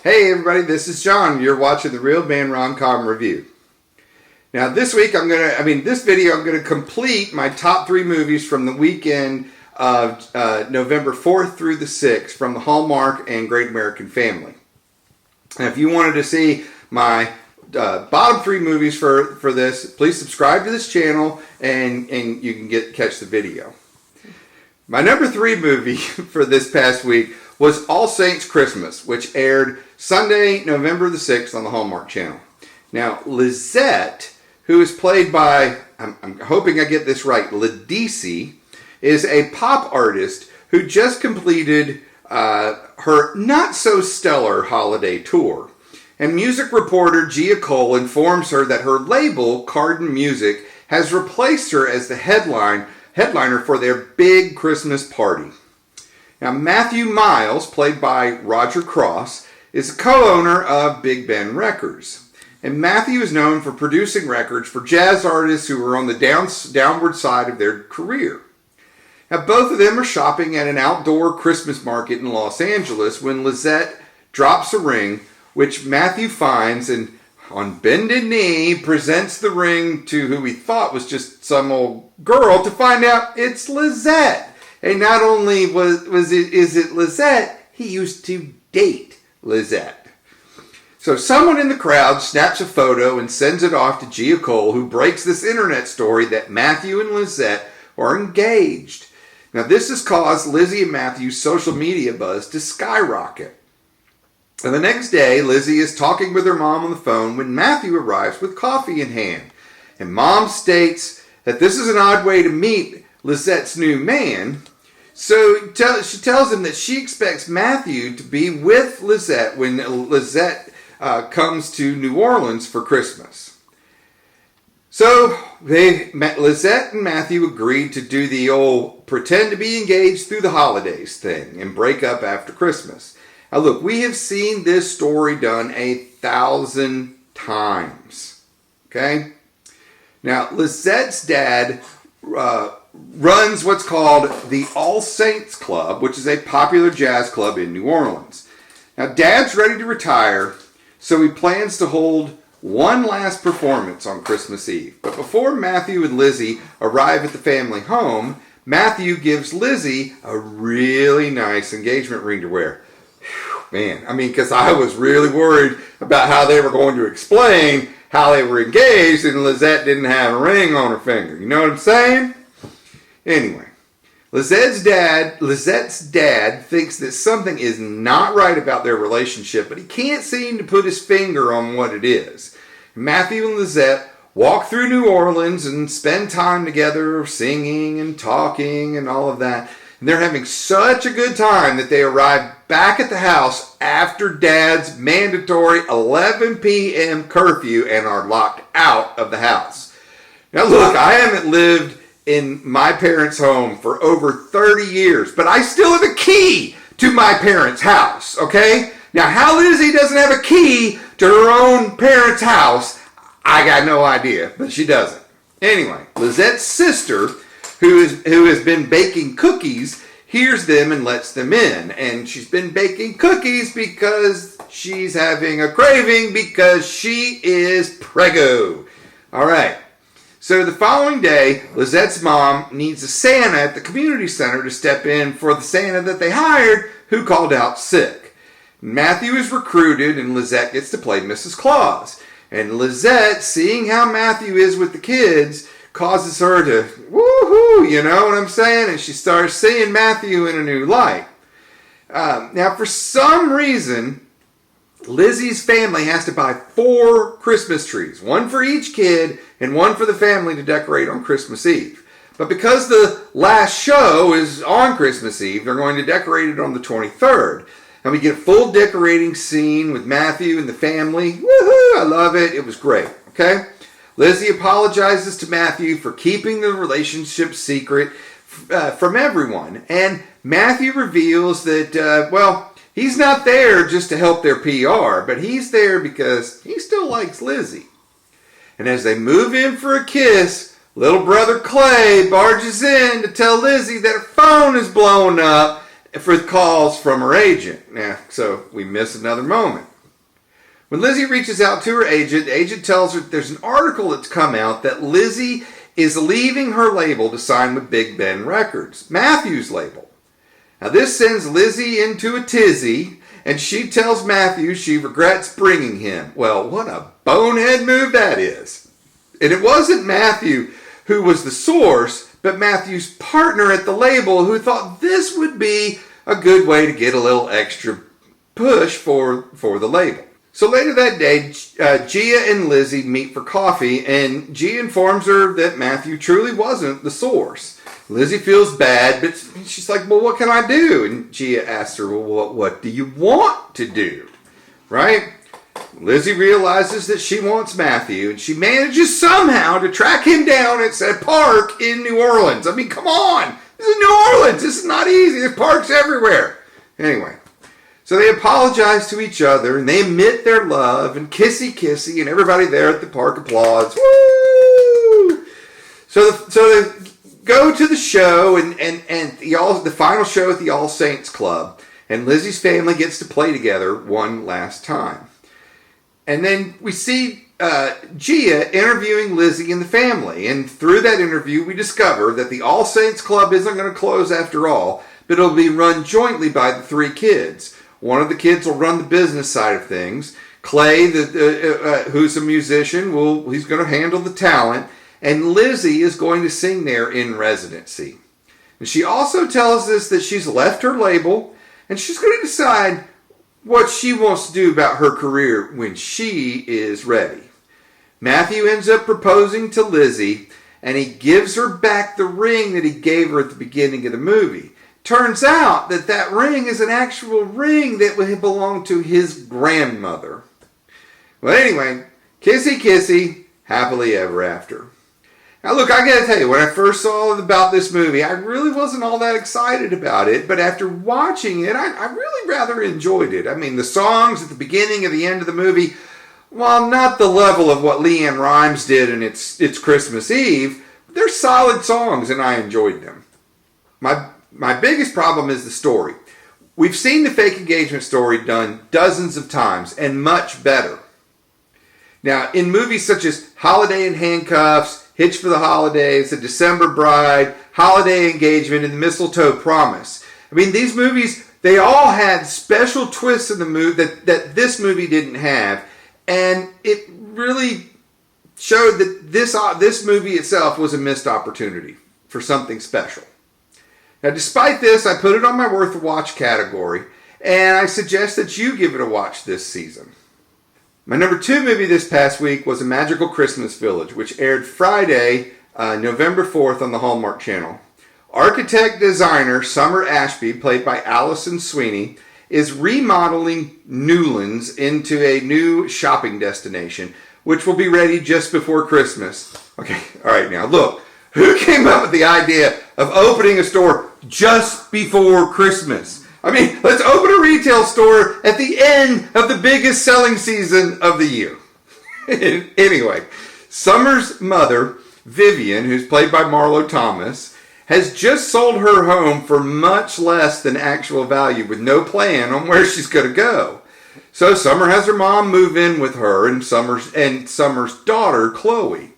Hey everybody, this is John. You're watching the Real Man RomCom review. Now this week this video I'm going to complete my top 3 movies from the weekend of November 4th through the 6th from the Hallmark and Great American Family. And if you wanted to see my bottom 3 movies for this, please subscribe to this channel and you can catch the video. My number 3 movie for this past week was All Saints Christmas, which aired Sunday, November the 6th on the Hallmark Channel. Now, Lizette, who is played by, I'm hoping I get this right, Ledisi, is a pop artist who just completed her not-so-stellar holiday tour. And music reporter Gia Cole informs her that her label, Cardin Music, has replaced her as the headliner for their big Christmas party. Now, Matthew Miles, played by Roger Cross, is a co-owner of Big Ben Records. And Matthew is known for producing records for jazz artists who are on the downward side of their career. Now, both of them are shopping at an outdoor Christmas market in Los Angeles when Lizette drops a ring, which Matthew finds and, on bended knee, presents the ring to who he thought was just some old girl to find out it's Lizette. And not only is it Lizette, he used to date Lizette. So someone in the crowd snaps a photo and sends it off to Gia Cole, who breaks this internet story that Matthew and Lizette are engaged. Now this has caused Lizzie and Matthew's social media buzz to skyrocket. And the next day, Lizzie is talking with her mom on the phone when Matthew arrives with coffee in hand. And Mom states that this is an odd way to meet Lizette's new man. So she tells him that she expects Matthew to be with Lizette when Lizette comes to New Orleans for Christmas. So Lizette and Matthew agreed to do the old pretend to be engaged through the holidays thing and break up after Christmas. Now look, we have seen this story done 1,000 times. Okay? Now Lizette's dad runs what's called the All Saints Club, which is a popular jazz club in New Orleans. Now, Dad's ready to retire, so he plans to hold one last performance on Christmas Eve. But before Matthew and Lizzie arrive at the family home, Matthew gives Lizzie a really nice engagement ring to wear. Whew, man, because I was really worried about how they were going to explain how they were engaged and Lizette didn't have a ring on her finger. You know what I'm saying? Anyway, Lizette's dad thinks that something is not right about their relationship, but he can't seem to put his finger on what it is. Matthew and Lizette walk through New Orleans and spend time together singing and talking and all of that. And they're having such a good time that they arrive back at the house after Dad's mandatory 11 p.m. curfew and are locked out of the house. Now look, I haven't lived in my parents' home for over 30 years, but I still have a key to my parents' house, okay? Now, how Lizzie doesn't have a key to her own parents' house, I got no idea, but she doesn't. Anyway, Lizette's sister, who has been baking cookies, hears them and lets them in. And she's been baking cookies because she's having a craving because she is preggo. All right. So the following day, Lizette's mom needs a Santa at the community center to step in for the Santa that they hired who called out sick. Matthew is recruited and Lizette gets to play Mrs. Claus. And Lizette, seeing how Matthew is with the kids, causes her to woohoo, you know what I'm saying? And she starts seeing Matthew in a new light. Now for some reason, Lizzie's family has to buy 4 Christmas trees, one for each kid and one for the family to decorate on Christmas Eve. But because the last show is on Christmas Eve, they're going to decorate it on the 23rd. And we get a full decorating scene with Matthew and the family. Woohoo! I love it. It was great. Okay? Lizzie apologizes to Matthew for keeping the relationship secret from everyone. And Matthew reveals that, he's not there just to help their PR, but he's there because he still likes Lizzie. And as they move in for a kiss, little brother Clay barges in to tell Lizzie that her phone is blowing up for calls from her agent. Now, so we miss another moment. When Lizzie reaches out to her agent, the agent tells her there's an article that's come out that Lizzie is leaving her label to sign with Big Ben Records, Matthew's label. Now this sends Lizzie into a tizzy, and she tells Matthew she regrets bringing him. Well, what a bonehead move that is. And it wasn't Matthew who was the source, but Matthew's partner at the label who thought this would be a good way to get a little extra push for the label. So later that day, Gia and Lizzie meet for coffee, and Gia informs her that Matthew truly wasn't the source. Lizzie feels bad, but she's like, well, what can I do? And Gia asks her, well, what do you want to do? Right? Lizzie realizes that she wants Matthew, and she manages somehow to track him down at a park in New Orleans. I mean, come on! This is New Orleans! This is not easy. There's parks everywhere. Anyway, so they apologize to each other, and they admit their love, and kissy, and everybody there at the park applauds. Woo! So they go to the show, and the final show at the All Saints Club, and Lizzie's family gets to play together one last time. And then we see Gia interviewing Lizzie and the family. And through that interview, we discover that the All Saints Club isn't going to close after all, but it'll be run jointly by the three kids. One of the kids will run the business side of things. Clay, who's a musician, he's going to handle the talent. And Lizzie is going to sing there in residency. And she also tells us that she's left her label, and she's going to decide what she wants to do about her career when she is ready. Matthew ends up proposing to Lizzie, and he gives her back the ring that he gave her at the beginning of the movie. Turns out that ring is an actual ring that belonged to his grandmother. Well, anyway, kissy, happily ever after. Now look, I gotta tell you, when I first saw about this movie, I really wasn't all that excited about it, but after watching it, I really rather enjoyed it. I mean, the songs at the beginning and the end of the movie, while not the level of what LeAnn Rimes did in It's Christmas Eve, they're solid songs and I enjoyed them. My biggest problem is the story. We've seen the fake engagement story done dozens of times and much better. Now, in movies such as Holiday in Handcuffs, Hitch for the Holidays, The December Bride, Holiday Engagement, and The Mistletoe Promise. I mean, these movies, they all had special twists in the movie that this movie didn't have. And it really showed that this movie itself was a missed opportunity for something special. Now, despite this, I put it on my worth a watch category. And I suggest that you give it a watch this season. My number 2 movie this past week was A Magical Christmas Village, which aired Friday, November 4th on the Hallmark Channel. Architect-designer Summer Ashby, played by Allison Sweeney, is remodeling Newlands into a new shopping destination, which will be ready just before Christmas. Okay, all right, now look, who came up with the idea of opening a store just before Christmas? I mean, let's open a retail store at the end of the biggest selling season of the year. Anyway, Summer's mother, Vivian, who's played by Marlo Thomas, has just sold her home for much less than actual value with no plan on where she's going to go. So Summer has her mom move in with her and Summer's daughter, Chloe.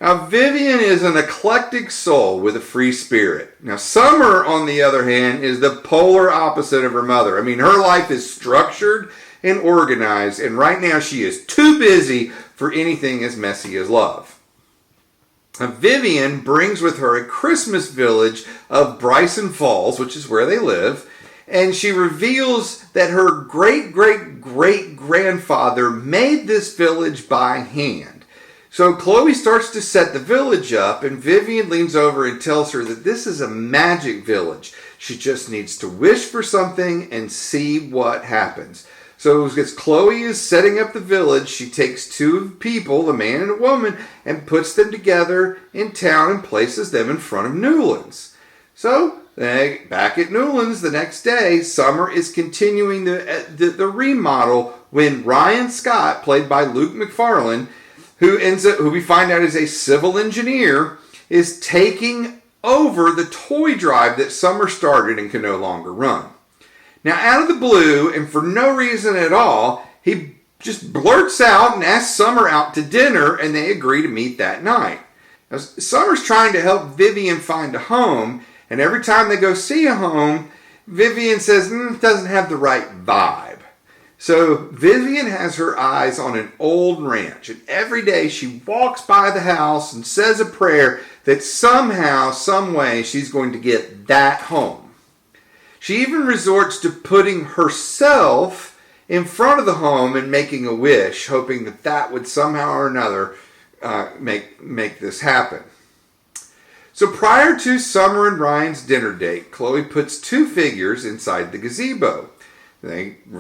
Now, Vivian is an eclectic soul with a free spirit. Now, Summer, on the other hand, is the polar opposite of her mother. I mean, her life is structured and organized, and right now she is too busy for anything as messy as love. Now, Vivian brings with her a Christmas village of Bryson Falls, which is where they live, and she reveals that her great-great-great-grandfather made this village by hand. So Chloe starts to set the village up, and Vivian leans over and tells her that this is a magic village. She just needs to wish for something and see what happens. So as Chloe is setting up the village, she takes 2 people, a man and a woman, and puts them together in town and places them in front of Newlands. So back at Newlands the next day, Summer is continuing the remodel when Ryan Scott, played by Luke McFarlane, who we find out is a civil engineer, is taking over the toy drive that Summer started and can no longer run. Now, out of the blue, and for no reason at all, he just blurts out and asks Summer out to dinner, and they agree to meet that night. Now, Summer's trying to help Vivian find a home, and every time they go see a home, Vivian says, it doesn't have the right vibe. So Vivian has her eyes on an old ranch, and every day she walks by the house and says a prayer that somehow, some way, she's going to get that home. She even resorts to putting herself in front of the home and making a wish, hoping that that would somehow or another make this happen. So prior to Summer and Ryan's dinner date, Chloe puts two figures inside the gazebo.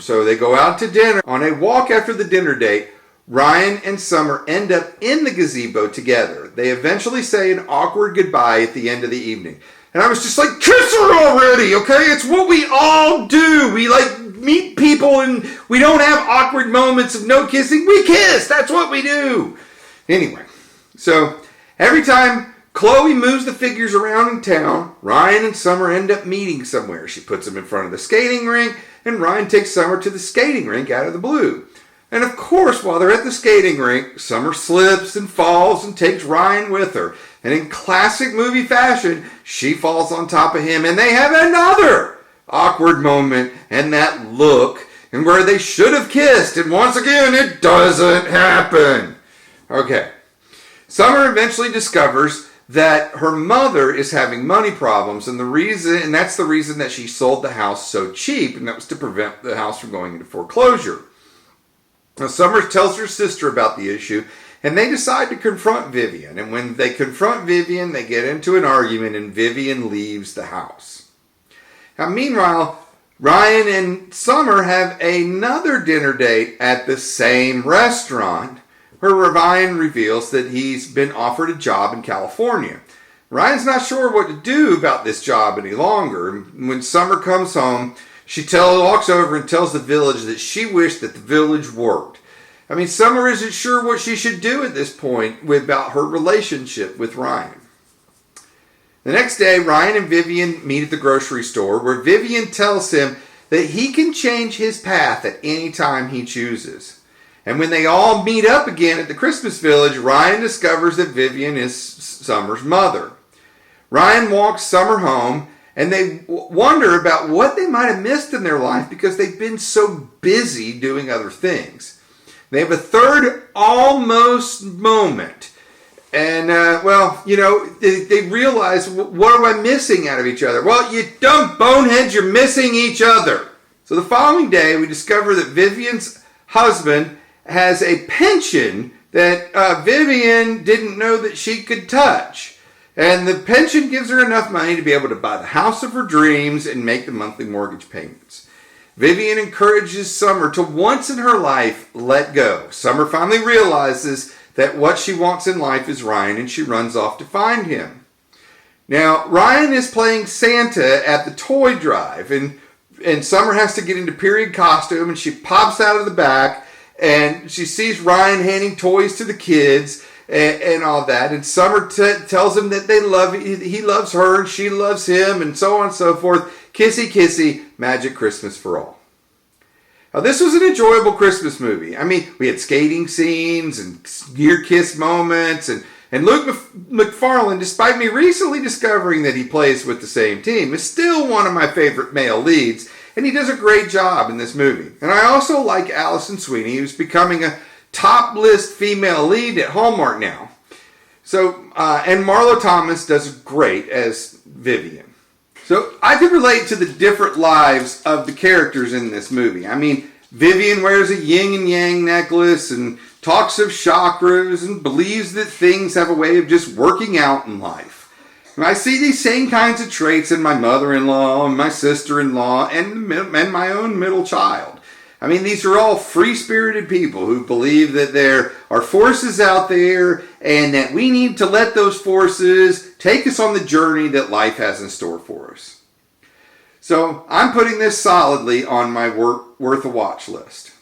So they go out to dinner. On a walk after the dinner date, Ryan and Summer end up in the gazebo together. They eventually say an awkward goodbye at the end of the evening. And I was just like, kiss her already, okay? It's what we all do. We meet people and we don't have awkward moments of no kissing. We kiss. That's what we do. Anyway, so every time Chloe moves the figures around in town, Ryan and Summer end up meeting somewhere. She puts them in front of the skating rink, and Ryan takes Summer to the skating rink out of the blue. And of course, while they're at the skating rink, Summer slips and falls and takes Ryan with her. And in classic movie fashion, she falls on top of him, and they have another awkward moment, and that look, and where they should have kissed, and once again, it doesn't happen. Okay. Summer eventually discovers that her mother is having money problems, and that's the reason that she sold the house so cheap, and that was to prevent the house from going into foreclosure. Now, Summer tells her sister about the issue, and they decide to confront Vivian. And when they confront Vivian, they get into an argument, and Vivian leaves the house. Now, meanwhile, Ryan and Summer have another dinner date at the same restaurant, where Ryan reveals that he's been offered a job in California. Ryan's not sure what to do about this job any longer. When Summer comes home, she walks over and tells the village that she wished that the village worked. I mean, Summer isn't sure what she should do at this point about her relationship with Ryan. The next day, Ryan and Vivian meet at the grocery store, where Vivian tells him that he can change his path at any time he chooses. And when they all meet up again at the Christmas village, Ryan discovers that Vivian is Summer's mother. Ryan walks Summer home, and they wonder about what they might have missed in their life because they've been so busy doing other things. They have a third almost moment. And, they realize, what am I missing out of each other? Well, you dumb boneheads, you're missing each other. So the following day, we discover that Vivian's husband has a pension that Vivian didn't know that she could touch. And the pension gives her enough money to be able to buy the house of her dreams and make the monthly mortgage payments. Vivian encourages Summer to once in her life let go. Summer finally realizes that what she wants in life is Ryan, and she runs off to find him. Now, Ryan is playing Santa at the toy drive, and Summer has to get into period costume, and she pops out of the back, and she sees Ryan handing toys to the kids and all that. And Summer tells him that he loves her and she loves him, and so on and so forth. Kissy, kissy, magic Christmas for all. Now, this was an enjoyable Christmas movie. I mean, we had skating scenes and near kiss moments. And Luke McFarlane, despite me recently discovering that he plays with the same team, is still one of my favorite male leads. And he does a great job in this movie. And I also like Allison Sweeney, who's becoming a top list female lead at Hallmark now. So, and Marlo Thomas does great as Vivian. So I could relate to the different lives of the characters in this movie. I mean, Vivian wears a yin and yang necklace and talks of chakras and believes that things have a way of just working out in life. And I see these same kinds of traits in my mother-in-law and my sister-in-law and my own middle child. I mean, these are all free-spirited people who believe that there are forces out there and that we need to let those forces take us on the journey that life has in store for us. So I'm putting this solidly on my worth a watch list.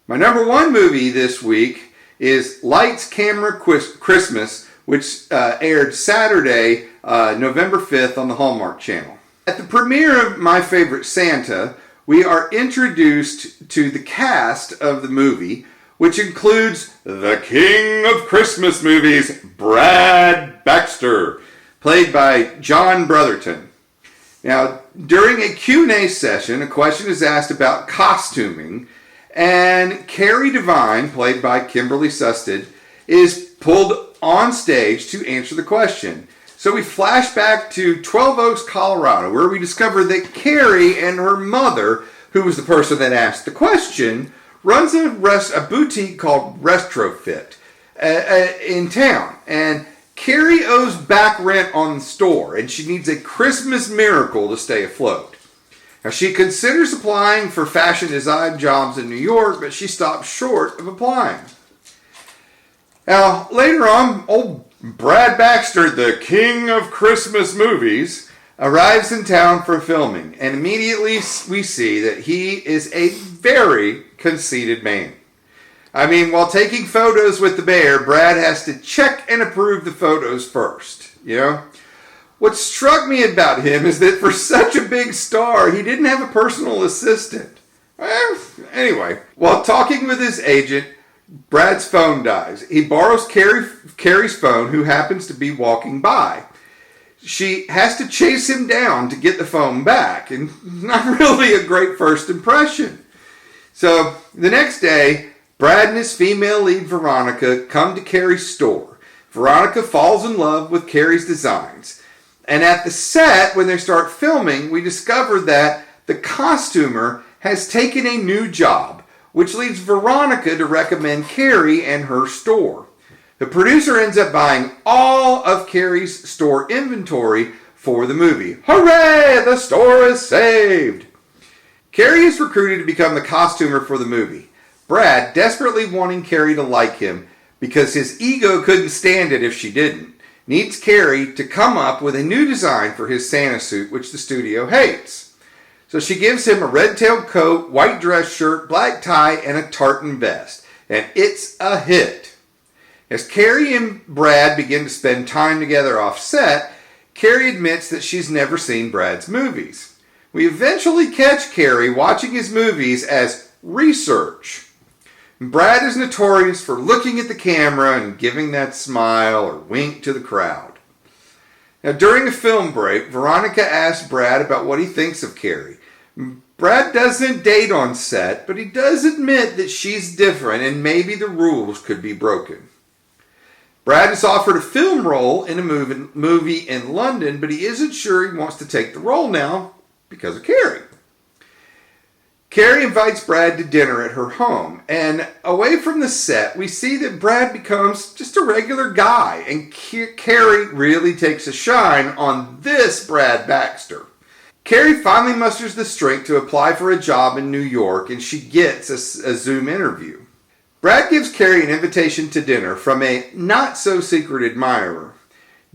My number one movie this week is Lights, Camera, Christmas, which aired Saturday, November 5th on the Hallmark Channel. At the premiere of My Favorite Santa, we are introduced to the cast of the movie, which includes the king of Christmas movies, Brad Baxter, played by John Brotherton. Now, during a Q&A session, a question is asked about costuming, and Carrie Devine, played by Kimberly Susted, is pulled on stage to answer the question. So we flash back to 12 Oaks, Colorado, where we discover that Carrie and her mother, who was the person that asked the question, runs a boutique called Retrofit in town. And Carrie owes back rent on the store, and she needs a Christmas miracle to stay afloat. Now, she considers applying for fashion design jobs in New York, but she stops short of applying. Now, later on, old Brad Baxter, the king of Christmas movies, arrives in town for filming, and immediately we see that he is a very conceited man. I mean, while taking photos with the bear, Brad has to check and approve the photos first, you know? What struck me about him is that for such a big star, he didn't have a personal assistant. Well, anyway, while talking with his agent, Brad's phone dies. He borrows Carrie's phone, who happens to be walking by. She has to chase him down to get the phone back, and not really a great first impression. So, the next day, Brad and his female lead, Veronica, come to Carrie's store. Veronica falls in love with Carrie's designs. And at the set, when they start filming, we discover that the costumer has taken a new job, which leads Veronica to recommend Carrie and her store. The producer ends up buying all of Carrie's store inventory for the movie. Hooray! The store is saved! Carrie is recruited to become the costumer for the movie. Brad, desperately wanting Carrie to like him because his ego couldn't stand it if she didn't, needs Carrie to come up with a new design for his Santa suit, which the studio hates. So she gives him a red-tailed coat, white dress shirt, black tie, and a tartan vest. And it's a hit. As Carrie and Brad begin to spend time together off set, Carrie admits that she's never seen Brad's movies. We eventually catch Carrie watching his movies as research. Brad is notorious for looking at the camera and giving that smile or wink to the crowd. Now, during a film break, Veronica asks Brad about what he thinks of Carrie. Brad doesn't date on set, but he does admit that she's different and maybe the rules could be broken. Brad is offered a film role in a movie in London, but he isn't sure he wants to take the role now because of Carrie. Carrie invites Brad to dinner at her home, and away from the set, we see that Brad becomes just a regular guy, and Carrie really takes a shine on this Brad Baxter. Carrie finally musters the strength to apply for a job in New York, and she gets a Zoom interview. Brad gives Carrie an invitation to dinner from a not-so-secret admirer.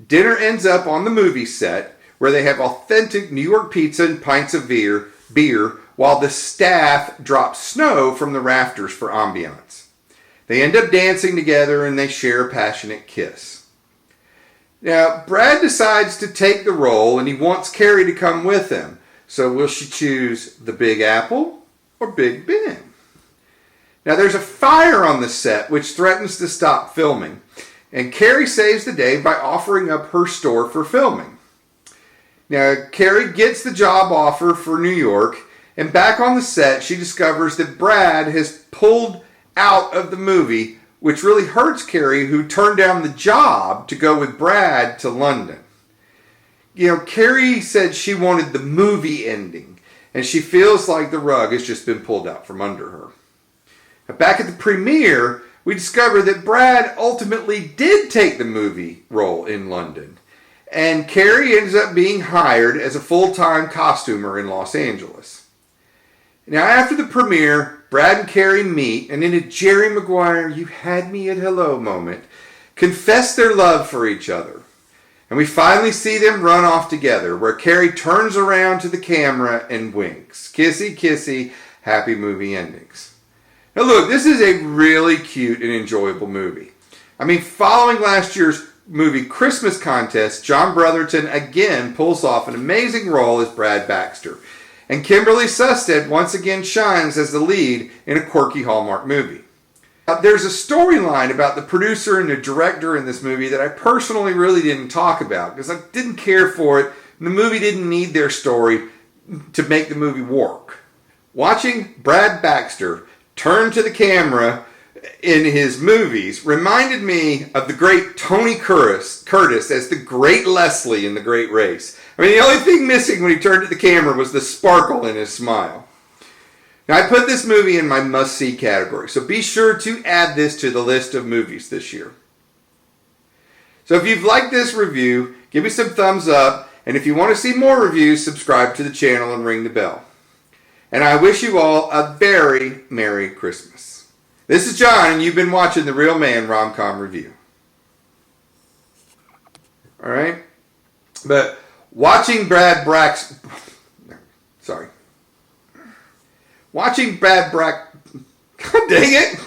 Dinner ends up on the movie set, where they have authentic New York pizza and pints of beer, while the staff drops snow from the rafters for ambiance. They end up dancing together and they share a passionate kiss. Now, Brad decides to take the role and he wants Carrie to come with him. So will she choose the Big Apple or Big Ben? Now, there's a fire on the set which threatens to stop filming, and Carrie saves the day by offering up her store for filming. Now, Carrie gets the job offer for New York, and back on the set, she discovers that Brad has pulled out of the movie, which really hurts Carrie, who turned down the job to go with Brad to London. You know, Carrie said she wanted the movie ending, and she feels like the rug has just been pulled out from under her. Now, back at the premiere, we discover that Brad ultimately did take the movie role in London, and Carrie ends up being hired as a full-time costumer in Los Angeles. Now, after the premiere, Brad and Carrie meet, and in a Jerry Maguire, you had me at hello moment, confess their love for each other. And we finally see them run off together, where Carrie turns around to the camera and winks. Kissy, kissy, happy movie endings. Now look, this is a really cute and enjoyable movie. I mean, following last year's movie Christmas Contest, John Brotherton again pulls off an amazing role as Brad Baxter. And Kimberly Susted once again shines as the lead in a quirky Hallmark movie. There's a storyline about the producer and the director in this movie that I personally really didn't talk about because I didn't care for it. And the movie didn't need their story to make the movie work. Watching Brad Baxter turn to the camera in his movies reminded me of the great Tony Curtis as the great Leslie in The Great Race. I mean, the only thing missing when he turned to the camera was the sparkle in his smile. Now, I put this movie in my must-see category, so be sure to add this to the list of movies this year. So if you've liked this review, give me some thumbs up, and if you want to see more reviews, subscribe to the channel and ring the bell. And I wish you all a very Merry Christmas. This is John, and you've been watching The Real Man RomCom Review. Alright? But watching Brad Brax... Sorry. Watching Brad Brax... God dang it!